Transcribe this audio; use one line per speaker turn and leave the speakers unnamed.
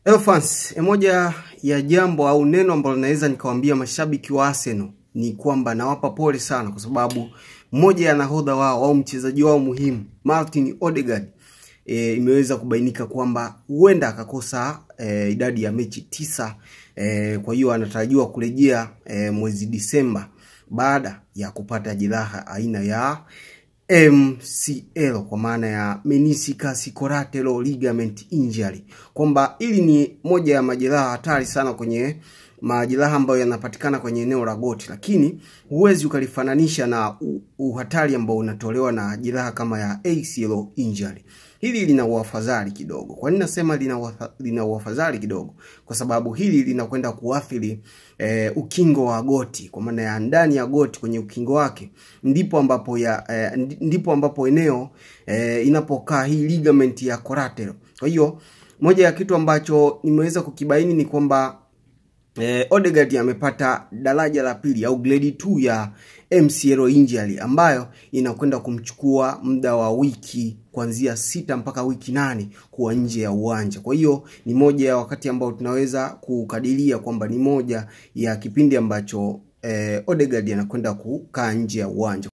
Hello fans, moja ya jambo au neno ambalo naweza nikawaambia mashabiki wa Arsenal ni kwamba nawapa pole sana kwa sababu mmoja ya nahodha wao au mchezaji wao muhimu, Martin Odegaard, imeweza kubainika kwamba huenda akakosa idadi ya mechi 9. Kwa hiyo anatarajiwa kurejea mwezi Disemba baada ya kupata jeraha aina ya MCL, kwa maana ya meniscus collateral ligament injury, kwamba ili ni moja ya majeraha hatari sana kwenye majeraha ambayo yanapatikana kwenye eneo la goti, lakini huwezi ukalifananisha na uhatari ambao unatolewa na jeraha kama ya ACL injury. Hili lina uafadhali kidogo. Kwa nini nasema lina uafadhali kidogo? Kwa sababu hili linakwenda kuathiri ukingo wa goti, kwa maana ya ndani ya goti, kwenye ukingo wake ndipo ambapo eneo inapokaa hii ligament ya collateral. Kwa hiyo moja ya kitu ambacho nimeweza kukibaini ni kwamba Odegaard amepata daraja la pili au grade 2 ya MCL injury, ambayo inakwenda kumchukua muda wa wiki kuanzia 6 mpaka wiki 8 kuwa nje ya uwanja. Kwa hiyo ni moja ya wakati ambao tunaweza kukadiria kwamba ni moja ya kipindi ambacho Odegaard anakwenda kukaa nje ya uwanja.